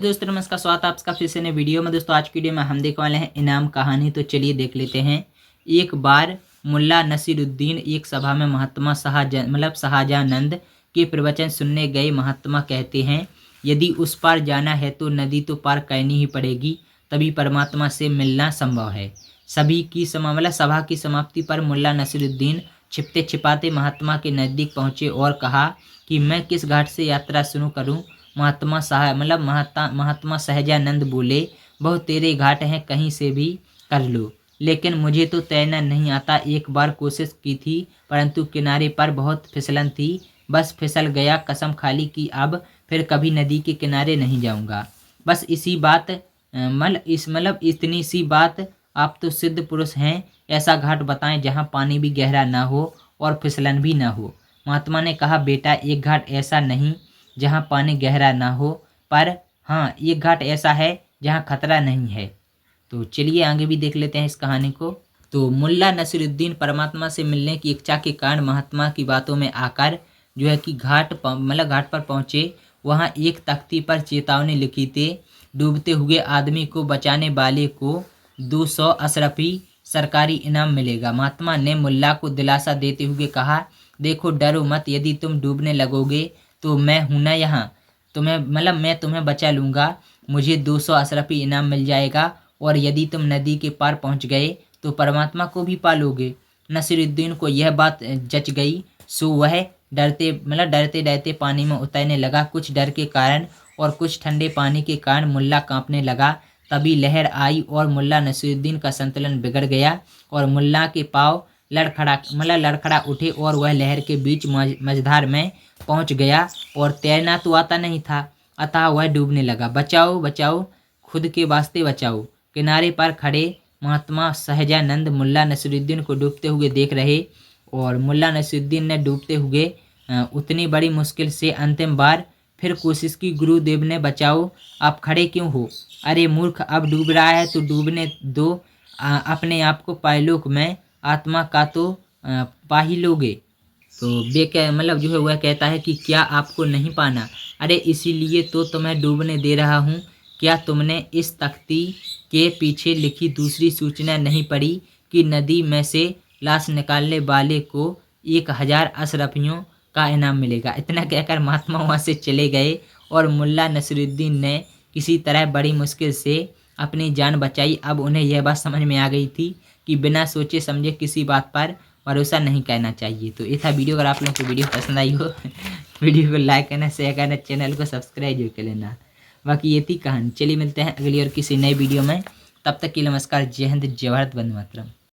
दोस्तों नमस्कार, स्वागत है आपका फिर से नए वीडियो में। दोस्तों आज की वीडियो में हम देखने वाले हैं इनाम कहानी। तो चलिए देख लेते हैं। एक बार मुल्ला नसीरुद्दीन एक सभा में महात्मा शाहजानंद के प्रवचन सुनने गए। महात्मा कहते हैं, यदि उस पार जाना है तो नदी तो पार करनी ही पड़ेगी, तभी परमात्मा से मिलना संभव है। सभा की समाप्ति पर मुल्ला नसीरुद्दीन छिपते छिपाते महात्मा के नज़दीक पहुँचे और कहा कि मैं किस घाट से यात्रा शुरू करूँ। महात्मा सहजानंद बोले, बहुत तेरे घाट हैं, कहीं से भी कर लो, लेकिन मुझे तो तैरना नहीं आता। एक बार कोशिश की थी, परंतु किनारे पर बहुत फिसलन थी, बस फिसल गया। कसम खाली कि अब फिर कभी नदी के किनारे नहीं जाऊंगा। बस इतनी सी बात। आप तो सिद्ध पुरुष हैं, ऐसा घाट बताएं जहाँ पानी भी गहरा ना हो और फिसलन भी ना हो। महात्मा ने कहा, बेटा एक घाट ऐसा नहीं जहाँ पानी गहरा ना हो, पर हाँ एक घाट ऐसा है जहाँ खतरा नहीं है। तो चलिए आगे भी देख लेते हैं इस कहानी को। तो मुल्ला नसीरुद्दीन परमात्मा से मिलने की इच्छा के कारण महात्मा की बातों में आकर जो है कि घाट पर पहुँचे। वहाँ एक तख्ती पर चेतावनी लिखी थी, डूबते हुए आदमी को बचाने वाले को 200 अशरफी सरकारी इनाम मिलेगा। महात्मा ने मुल्ला को दिलासा देते हुए कहा, देखो डरो मत, यदि तुम डूबने लगोगे तो मैं हूं ना यहाँ, मैं तुम्हें बचा लूँगा। मुझे 200 अशरफी इनाम मिल जाएगा, और यदि तुम नदी के पार पहुँच गए तो परमात्मा को भी पालोगे। नसीरुद्दीन को यह बात जच गई, सो वह डरते डरते पानी में उतरने लगा। कुछ डर के कारण और कुछ ठंडे पानी के कारण मुल्ला कांपने लगा। तभी लहर आई और मुल्ला नसीरुद्दीन का संतुलन बिगड़ गया और मुल्ला के पाँव लड़खड़ा उठे और वह लहर के बीच मझधार में पहुंच गया और तैरना तो आता नहीं था, अतः वह डूबने लगा। बचाओ बचाओ, खुद के वास्ते बचाओ। किनारे पर खड़े महात्मा सहजानंद मुल्ला नसीरुद्दीन को डूबते हुए देख रहे, और मुल्ला नसीरुद्दीन ने डूबते हुए उतनी बड़ी मुश्किल से अंतिम बार फिर कोशिश की। गुरुदेव ने, बचाओ, आप खड़े क्यों हो? अरे मूर्ख, अब डूब रहा है तो डूबने दो, अपने आप को परलोक में आत्मा का तो पा ही लोगे। तो जो है वह कहता है कि क्या आपको नहीं पाना? अरे इसीलिए तो तुम्हें डूबने दे रहा हूँ। क्या तुमने इस तख्ती के पीछे लिखी दूसरी सूचना नहीं पढ़ी कि नदी में से लाश निकालने वाले को 1000 अशरफियों का इनाम मिलेगा? इतना कहकर महात्मा वहाँ से चले गए और मुल्ला नसीरुद्दीन ने किसी तरह बड़ी मुश्किल से अपनी जान बचाई। अब उन्हें यह बात समझ में आ गई थी कि बिना सोचे समझे किसी बात पर भरोसा नहीं करना चाहिए। तो ये था वीडियो। अगर आप लोगों को वीडियो पसंद आई हो वीडियो को लाइक करना, शेयर करना, चैनल को सब्सक्राइब जरूर कर लेना। बाकी ये थी कहानी। चलिए मिलते हैं अगली और किसी नए वीडियो में, तब तक के लिए नमस्कार, जय हिंद, जय भारत, वंदे मातरम।